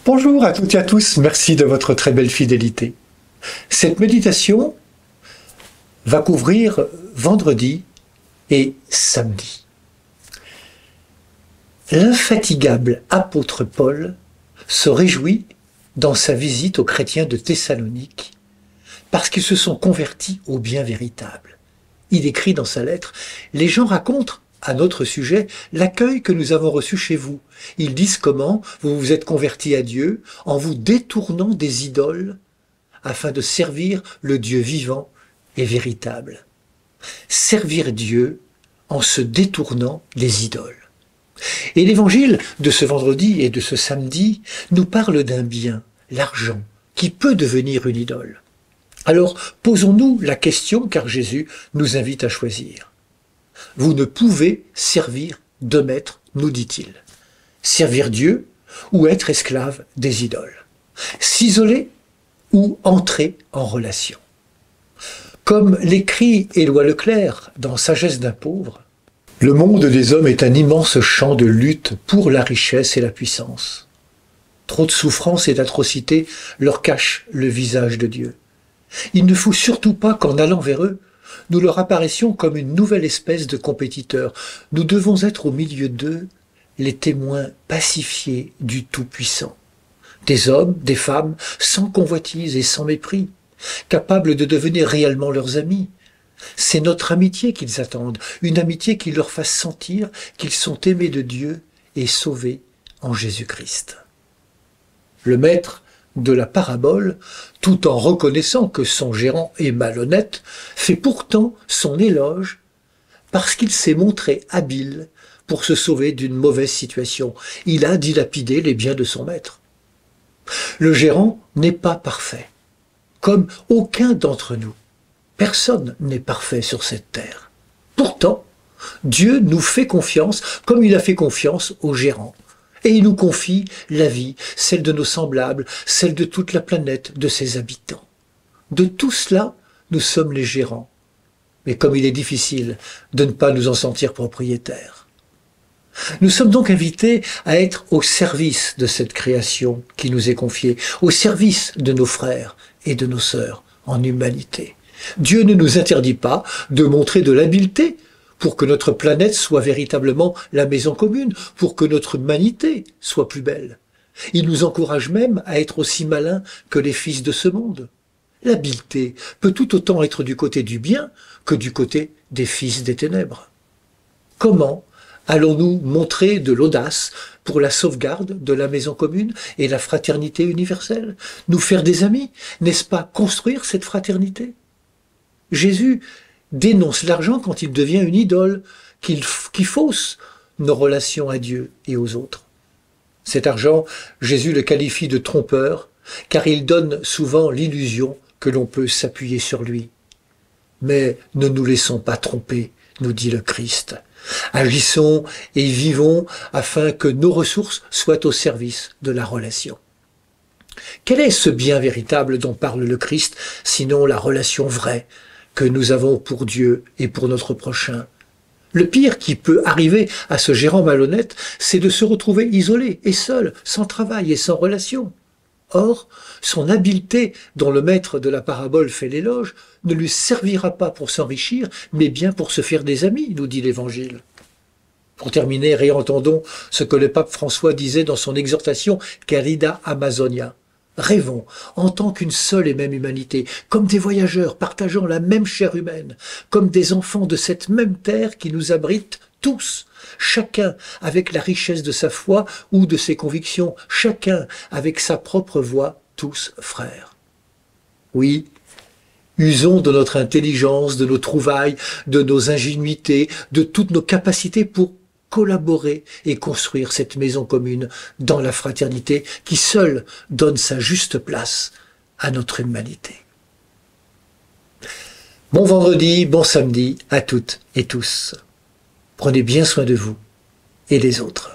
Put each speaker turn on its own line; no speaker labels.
Bonjour à toutes et à tous, merci de votre très belle fidélité. Cette méditation va couvrir vendredi et samedi. L'infatigable apôtre Paul se réjouit dans sa visite aux chrétiens de Thessalonique parce qu'ils se sont convertis au bien véritable. Il écrit dans sa lettre: « Les gens racontent à notre sujet l'accueil que nous avons reçu chez vous. Ils disent comment vous vous êtes convertis à Dieu en vous détournant des idoles afin de servir le Dieu vivant et véritable. » Servir Dieu en se détournant des idoles. Et l'évangile de ce vendredi et de ce samedi nous parle d'un bien, l'argent, qui peut devenir une idole. Alors posons-nous la question, car Jésus nous invite à choisir. Vous ne pouvez servir deux maîtres, nous dit-il. Servir Dieu ou être esclave des idoles. S'isoler ou entrer en relation. Comme l'écrit Éloi Leclerc dans Sagesse d'un pauvre, le monde des hommes est un immense champ de lutte pour la richesse et la puissance. Trop de souffrances et d'atrocités leur cachent le visage de Dieu. Il ne faut surtout pas qu'en allant vers eux, nous leur apparaissions comme une nouvelle espèce de compétiteurs. Nous devons être au milieu d'eux les témoins pacifiés du Tout-Puissant. Des hommes, des femmes, sans convoitise et sans mépris, capables de devenir réellement leurs amis. C'est notre amitié qu'ils attendent, une amitié qui leur fasse sentir qu'ils sont aimés de Dieu et sauvés en Jésus-Christ. Le maître de la parabole, tout en reconnaissant que son gérant est malhonnête, fait pourtant son éloge parce qu'il s'est montré habile pour se sauver d'une mauvaise situation. Il a dilapidé les biens de son maître. Le gérant n'est pas parfait, comme aucun d'entre nous. Personne n'est parfait sur cette terre. Pourtant, Dieu nous fait confiance comme il a fait confiance au gérant. Et il nous confie la vie, celle de nos semblables, celle de toute la planète, de ses habitants. De tout cela, nous sommes les gérants. Mais comme il est difficile de ne pas nous en sentir propriétaires. Nous sommes donc invités à être au service de cette création qui nous est confiée, au service de nos frères et de nos sœurs en humanité. Dieu ne nous interdit pas de montrer de l'habileté pour que notre planète soit véritablement la maison commune, pour que notre humanité soit plus belle. Il nous encourage même à être aussi malins que les fils de ce monde. L'habileté peut tout autant être du côté du bien que du côté des fils des ténèbres. Comment allons-nous montrer de l'audace pour la sauvegarde de la maison commune et la fraternité universelle? Nous faire des amis, n'est-ce pas construire cette fraternité? Jésus dénonce l'argent quand il devient une idole, qui fausse nos relations à Dieu et aux autres. Cet argent, Jésus le qualifie de trompeur, car il donne souvent l'illusion que l'on peut s'appuyer sur lui. Mais ne nous laissons pas tromper, nous dit le Christ. Agissons et vivons afin que nos ressources soient au service de la relation. Quel est ce bien véritable dont parle le Christ, sinon la relation vraie que nous avons pour Dieu et pour notre prochain? Le pire qui peut arriver à ce gérant malhonnête, c'est de se retrouver isolé et seul, sans travail et sans relation. Or, son habileté, dont le maître de la parabole fait l'éloge, ne lui servira pas pour s'enrichir, mais bien pour se faire des amis, nous dit l'Évangile. Pour terminer, réentendons ce que le pape François disait dans son exhortation Carida Amazonia. Rêvons en tant qu'une seule et même humanité, comme des voyageurs partageant la même chair humaine, comme des enfants de cette même terre qui nous abrite tous, chacun avec la richesse de sa foi ou de ses convictions, chacun avec sa propre voix, tous frères. Oui, usons de notre intelligence, de nos trouvailles, de nos ingénuités, de toutes nos capacités pour collaborer et construire cette maison commune dans la fraternité qui seule donne sa juste place à notre humanité. Bon vendredi, bon samedi à toutes et tous. Prenez bien soin de vous et des autres.